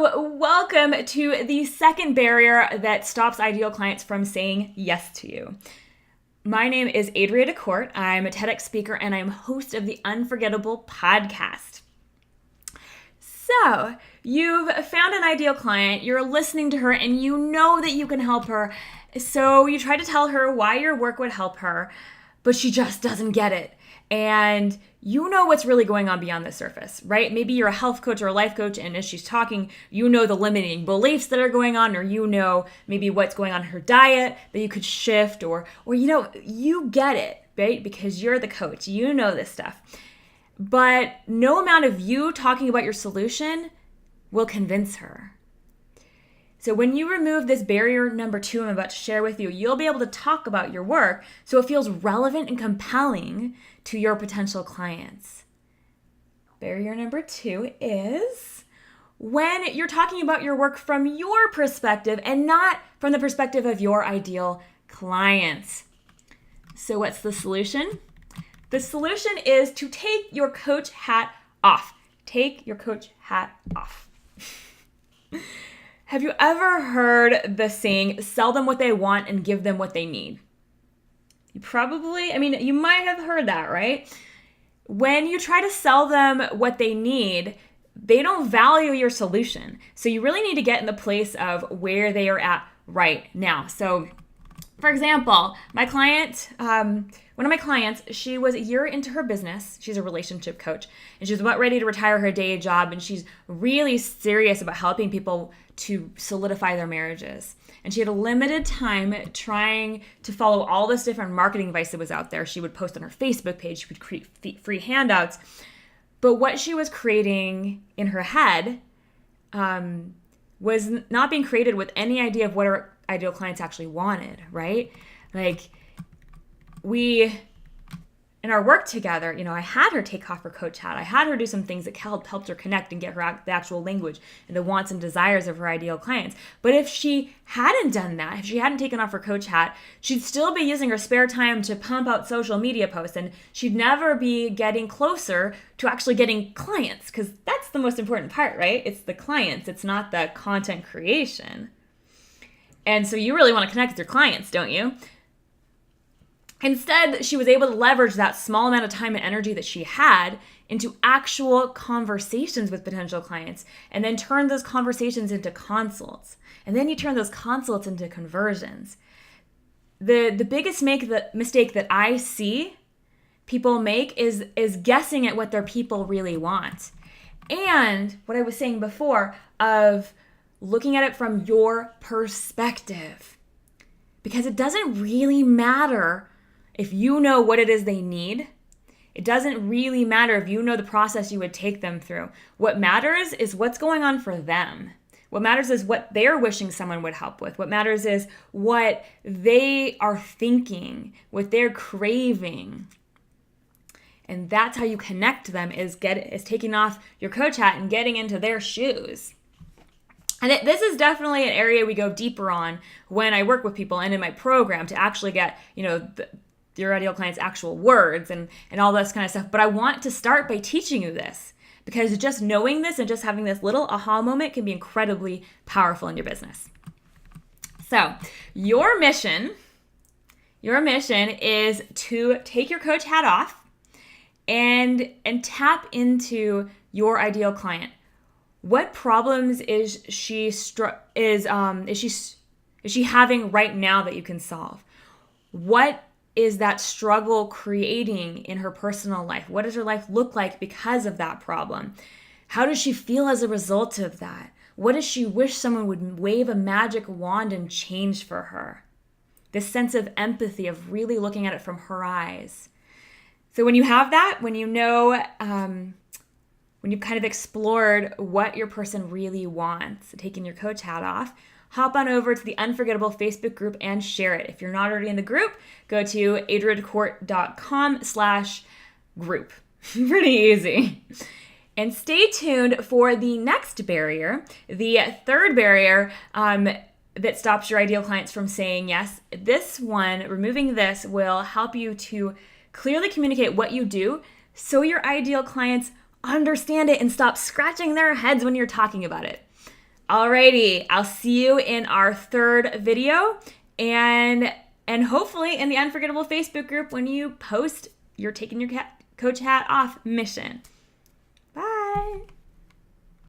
So, welcome to the second barrier that stops ideal clients from saying yes to you. My name is Adria DeCourt. I'm a TEDx speaker and I'm host of the Unforgettable podcast. So, you've found an ideal client, you're listening to her, and you know that you can help her. So, you try to tell her why your work would help her, but she just doesn't get it. And you know what's really going on beyond the surface, right? Maybe you're a health coach or a life coach, and as she's talking, you know the limiting beliefs that are going on, or you know maybe what's going on in her diet that you could shift, or you get it, right? Because you're the coach, you know this stuff. But no amount of you talking about your solution will convince her. So when you remove this barrier number 2 I'm about to share with you, you'll be able to talk about your work so it feels relevant and compelling to your potential clients. Barrier number 2 is when you're talking about your work from your perspective and not from the perspective of your ideal clients. So what's the solution? The solution is to take your coach hat off. Take your coach hat off. Have you ever heard the saying, sell them what they want and give them what they need? You might have heard that, right? When you try to sell them what they need, they don't value your solution. So you really need to get in the place of where they are at right now. So, for example, one of my clients, she was a year into her business. She's a relationship coach, and she's about ready to retire her day job, and she's really serious about helping people to solidify their marriages. And she had a limited time trying to follow all this different marketing advice that was out there. She would post on her Facebook page, she would create free handouts. But what she was creating in her head was not being created with any idea of what her ideal clients actually wanted, right? Like, in our work together, I had her take off her coach hat. I had her do some things that helped her connect and get her the actual language and the wants and desires of her ideal clients. But if she hadn't done that, if she hadn't taken off her coach hat, she'd still be using her spare time to pump out social media posts, and she'd never be getting closer to actually getting clients, because that's the most important part, right? It's the clients. It's not the content creation. And so you really want to connect with your clients, don't you? Instead, she was able to leverage that small amount of time and energy that she had into actual conversations with potential clients, and then turn those conversations into consults. And then you turn those consults into conversions. The biggest mistake that I see people make is guessing at what their people really want. And what I was saying before of looking at it from your perspective. Because it doesn't really matter if you know what it is they need. It doesn't really matter if you know the process you would take them through. What matters is what's going on for them. What matters is what they're wishing someone would help with. What matters is what they are thinking, what they're craving. And that's how you connect to them, is taking off your coach hat and getting into their shoes. And this is definitely an area we go deeper on when I work with people and in my program to actually get, your ideal client's actual words and all this kind of stuff. But I want to start by teaching you this, because just knowing this and just having this little aha moment can be incredibly powerful in your business. So your mission is to take your coach hat off and tap into your ideal client. What problems is she having right now that you can solve? What is that struggle creating in her personal life? What does her life look like because of that problem? How does she feel as a result of that? What does she wish someone would wave a magic wand and change for her? This sense of empathy, of really looking at it from her eyes. So when you have that, when you know, when you've kind of explored what your person really wants, taking your coach hat off, hop on over to the Unforgettable Facebook group and share it. If you're not already in the group, go to adriadecourt.com/group. Pretty easy. And stay tuned for the next barrier, the third barrier that stops your ideal clients from saying yes. This one, removing this, will help you to clearly communicate what you do so your ideal clients understand it and stop scratching their heads when you're talking about it. Alrighty, I'll see you in our third video and hopefully in the Unforgettable Facebook group when you post your taking your coach hat off mission. Bye.